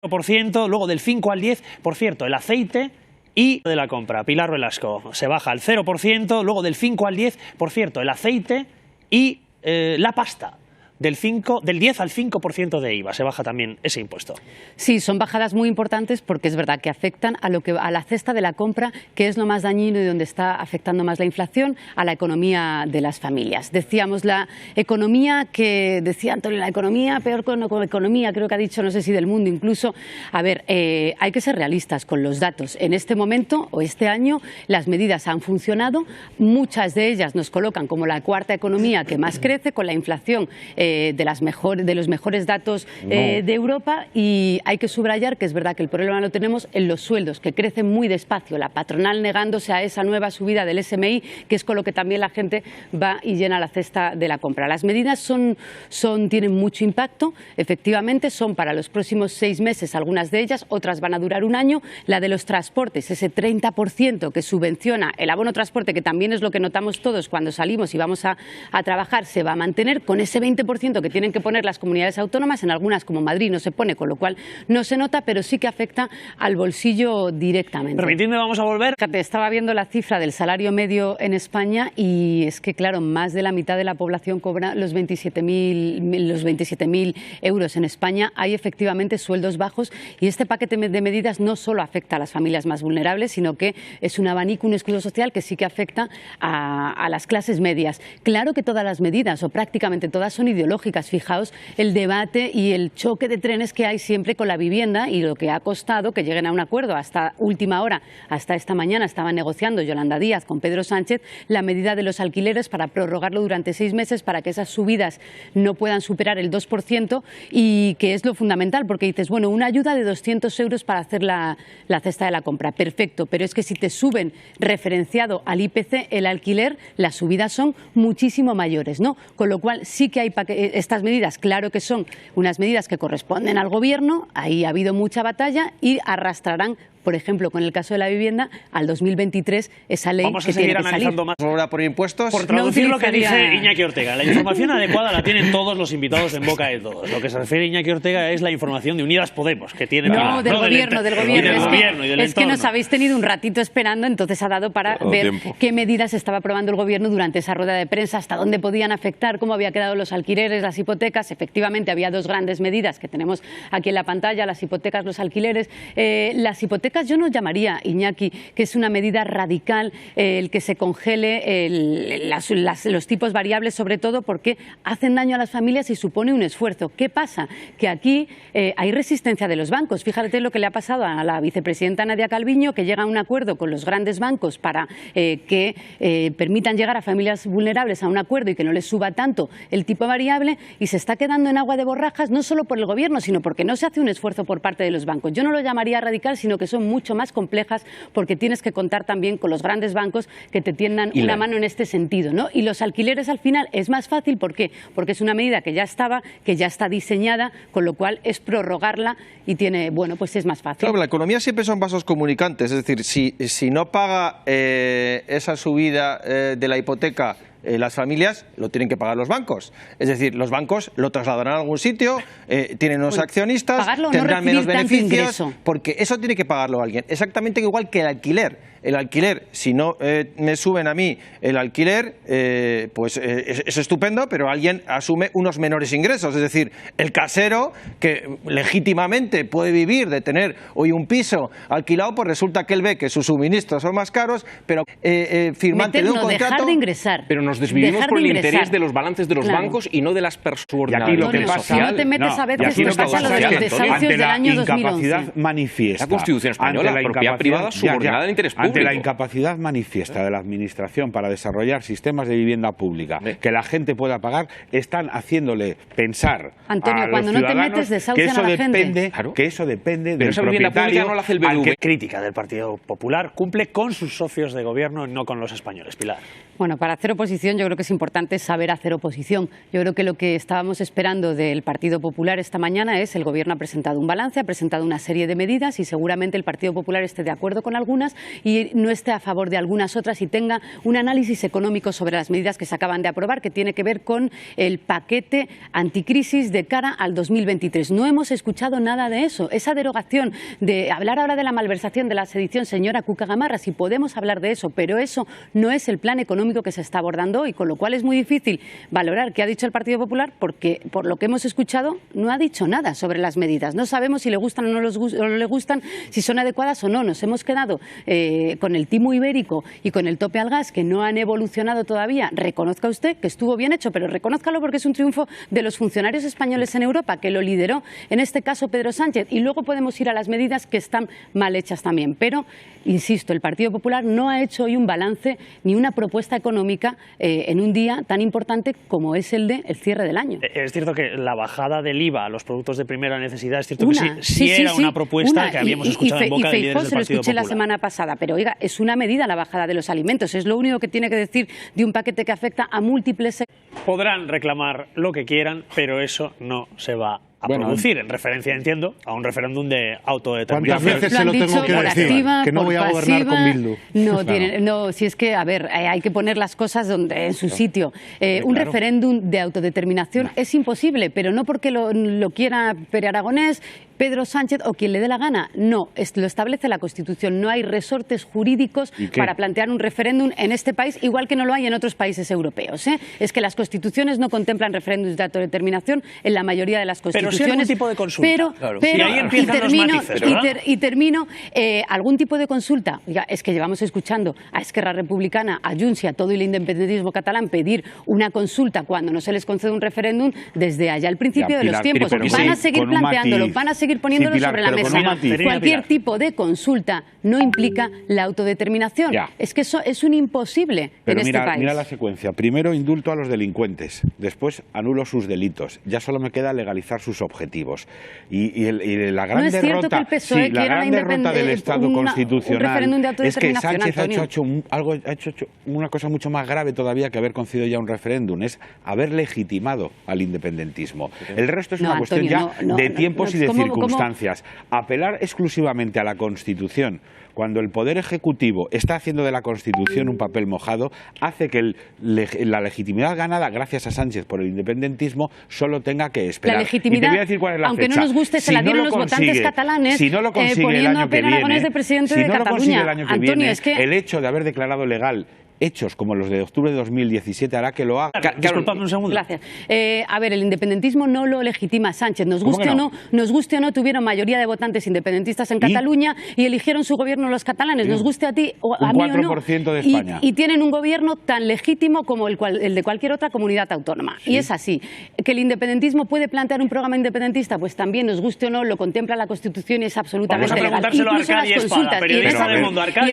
luego del 5 al 10, por cierto, el aceite y de la compra. Pilar Velasco, se baja al 0%, luego del 5 al 10, por cierto, el aceite y la pasta. Del 10 al 5% de IVA, se baja también ese impuesto. Sí, son bajadas muy importantes porque es verdad que afectan a la cesta de la compra, que es lo más dañino y donde está afectando más la inflación, a la economía de las familias. Decíamos la economía, que decía Antonio, la economía peor con economía, creo que ha dicho, no sé si del mundo incluso. A ver, hay que ser realistas con los datos. En este momento o este año las medidas han funcionado, muchas de ellas nos colocan como la cuarta economía que más crece, con la inflación de los mejores datos de Europa, y hay que subrayar que es verdad que el problema lo tenemos en los sueldos, que crecen muy despacio, la patronal negándose a esa nueva subida del SMI, que es con lo que también la gente va y llena la cesta de la compra. Las medidas tienen mucho impacto, efectivamente son para los próximos 6 meses algunas de ellas, otras van a durar un año. La de los transportes, ese 30% que subvenciona el abono transporte, que también es lo que notamos todos cuando salimos y vamos a trabajar, se va a mantener con ese 20% que tienen que poner las comunidades autónomas. En algunas, como Madrid, no se pone, con lo cual no se nota, pero sí que afecta al bolsillo directamente. Permitidme, vamos a volver. Fíjate, estaba viendo la cifra del salario medio en España y es que, claro, más de la mitad de la población cobra los 27.000 euros. En España hay efectivamente sueldos bajos, y este paquete de medidas no solo afecta a las familias más vulnerables, sino que es un abanico, un escudo social que sí que afecta a las clases medias. Claro que todas las medidas, o prácticamente todas, son ideológicas. Fijaos el debate y el choque de trenes que hay siempre con la vivienda y lo que ha costado que lleguen a un acuerdo. Hasta última hora, hasta esta mañana, estaba negociando Yolanda Díaz con Pedro Sánchez la medida de los alquileres para prorrogarlo durante 6 meses, para que esas subidas no puedan superar el 2%, y que es lo fundamental, porque dices, bueno, una ayuda de 200 euros para hacer la cesta de la compra, perfecto, pero es que si te suben referenciado al IPC el alquiler, las subidas son muchísimo mayores, ¿no? Con lo cual sí que hay estas medidas, claro que son unas medidas que corresponden al Gobierno, ahí ha habido mucha batalla y arrastrarán, por ejemplo, con el caso de la vivienda, al 2023 esa ley Vamos a que seguir tiene que analizando salir. más. ¿Ahora por impuestos? Por traducir No lo que dice utilizaría- Iñaki Ortega. La información adecuada la tienen todos los invitados en boca de todos. Lo que se refiere Iñaki Ortega es la información de Unidas Podemos, que tiene... No, del gobierno, del gobierno. Y del gobierno y del Es que entorno. nos habéis tenido un ratito esperando, entonces ha dado para ver qué medidas estaba aprobando el gobierno durante esa rueda de prensa, hasta dónde podían afectar, cómo había quedado los alquileres, las hipotecas. Efectivamente, había 2 grandes medidas que tenemos aquí en la pantalla, las hipotecas, los alquileres. Las hipotecas yo no llamaría, Iñaki, que es una medida radical el que se congele los tipos variables, sobre todo porque hacen daño a las familias y supone un esfuerzo. ¿Qué pasa? Que aquí hay resistencia de los bancos. Fíjate lo que le ha pasado a la vicepresidenta Nadia Calviño, que llega a un acuerdo con los grandes bancos para que permitan llegar a familias vulnerables a un acuerdo y que no les suba tanto el tipo variable, y se está quedando en agua de borrajas, no solo por el gobierno, sino porque no se hace un esfuerzo por parte de los bancos. Yo no lo llamaría radical, sino que son mucho más complejas, porque tienes que contar también con los grandes bancos que te tiendan una mano en este sentido, ¿no? Y los alquileres, al final, es más fácil. ¿Por qué? Porque es una medida que ya estaba, que ya está diseñada, con lo cual es prorrogarla y tiene, bueno, pues es más fácil. Claro, la economía siempre son vasos comunicantes, es decir, si no paga esa subida de la hipoteca las familias, lo tienen que pagar los bancos. Es decir, los bancos lo trasladarán a algún sitio, tienen unos accionistas, tendrán menos beneficios, porque eso tiene que pagarlo alguien. Exactamente igual que el alquiler. El alquiler, si no me suben a mí el alquiler, pues es estupendo, pero alguien asume unos menores ingresos. Es decir, el casero, que legítimamente puede vivir de tener hoy un piso alquilado, pues resulta que él ve que sus suministros son más caros, pero firmante de un contrato... dejar de ingresar. Pero nos desvivimos por el interés de los balances de los bancos y no de las personas. Y aquí lo que pasa, no te metes a veces lo que pasa lo de los desahucios del año 2011. Incapacidad manifiesta. La Constitución española, la propiedad privada subordinada al interés público. Ante la incapacidad manifiesta de la Administración para desarrollar sistemas de vivienda pública que la gente pueda pagar, están haciéndole pensar Antonio, a los cuando no te ciudadanos metes, desahucian a la gente. que eso depende Pero del esa vivienda propietario pública no la hace el Al BBV. que crítica del Partido Popular cumple con sus socios de gobierno, no con los españoles. Pilar. Bueno, para hacer oposición yo creo que es importante saber hacer oposición. Yo creo que lo que estábamos esperando del Partido Popular esta mañana es: el Gobierno ha presentado un balance, ha presentado una serie de medidas y seguramente el Partido Popular esté de acuerdo con algunas y y no esté a favor de algunas otras y tenga un análisis económico sobre las medidas que se acaban de aprobar, que tiene que ver con el paquete anticrisis de cara al 2023. No hemos escuchado nada de eso. Esa derogación de hablar ahora de la malversación, de la sedición, señora Cuca Gamarra, si podemos hablar de eso, pero eso no es el plan económico que se está abordando hoy, con lo cual es muy difícil valorar qué ha dicho el Partido Popular, porque por lo que hemos escuchado no ha dicho nada sobre las medidas. No sabemos si le gustan o no le gustan, si son adecuadas o no. Nos hemos quedado con el timo ibérico y con el tope al gas, que no han evolucionado todavía. Reconozca usted que estuvo bien hecho, pero reconózcalo porque es un triunfo de los funcionarios españoles en Europa, que lo lideró en este caso Pedro Sánchez, y luego podemos ir a las medidas que están mal hechas también. Pero, insisto, el Partido Popular no ha hecho hoy un balance ni una propuesta económica en un día tan importante como es el del cierre del año. Es cierto que la bajada del IVA a los productos de primera necesidad, es cierto que sí era una propuesta que habíamos escuchado en boca de líderes del Partido Popular. Se lo escuché la semana pasada, pero oiga, es una medida la bajada de los alimentos, es lo único que tiene que decir de un paquete que afecta a múltiples sectores. Podrán reclamar lo que quieran, pero eso no se va a producir, en referencia, entiendo, a un referéndum de autodeterminación. ¿Cuántas veces se lo tengo que decir? Que no voy a gobernar con Bildu. No, si es que, a ver, hay que poner las cosas en su sitio. Un referéndum de autodeterminación es imposible, pero no porque lo quiera Pere Aragonés, Pedro Sánchez o quien le dé la gana. No, lo establece la Constitución. No hay resortes jurídicos para plantear un referéndum en este país, igual que no lo hay en otros países europeos. Es que las constituciones no contemplan referéndums de autodeterminación en la mayoría de las constituciones. Pero sí algún tipo de consulta. Y termino, algún tipo de consulta. Ya, es que llevamos escuchando a Esquerra Republicana, a Junts y a todo el independentismo catalán pedir una consulta cuando no se les concede un referéndum desde allá al principio de los tiempos. Van a seguir planteándolo, van a seguir poniéndolo sobre la mesa. Cualquier tipo de consulta no implica la autodeterminación. Es que eso es un imposible en este país. Mira la secuencia. Primero indulto a los delincuentes, después anulo sus delitos. Ya solo me queda legalizar sus objetivos. Y la gran derrota, la gran derrota del Estado constitucional es que Sánchez ha hecho una cosa mucho más grave todavía que haber concedido ya un referéndum, es haber legitimado al independentismo. El resto es una cuestión de tiempos y de circunstancias. Apelar exclusivamente a la Constitución cuando el Poder Ejecutivo está haciendo de la Constitución un papel mojado, hace que la legitimidad ganada gracias a Sánchez por el independentismo solo tenga que esperar. La legitimidad, y te voy a decir cuál es la aunque fecha. no nos guste, se la dieron los votantes catalanes, si no lo consigue poniendo el año a Pere Aragonés de presidente de Cataluña. Si no lo consigue el año que Antonio, viene, es que el hecho de haber declarado legal hechos como los de octubre de 2017 hará que lo haga. Disculpadme un segundo. Gracias. A ver, el independentismo no lo legitima Sánchez. Nos guste o no, tuvieron mayoría de votantes independentistas en Cataluña y eligieron su gobierno los catalanes. Nos guste a ti o a mí o no. 4% de España. Y tienen un gobierno tan legítimo como el de cualquier otra comunidad autónoma. Y es así. Que el independentismo puede plantear un programa independentista, pues también, nos guste o no, lo contempla la Constitución y es absolutamente legal. Vamos a preguntárselo a Arcadi Espada, periodista del Mundo. Arcadi.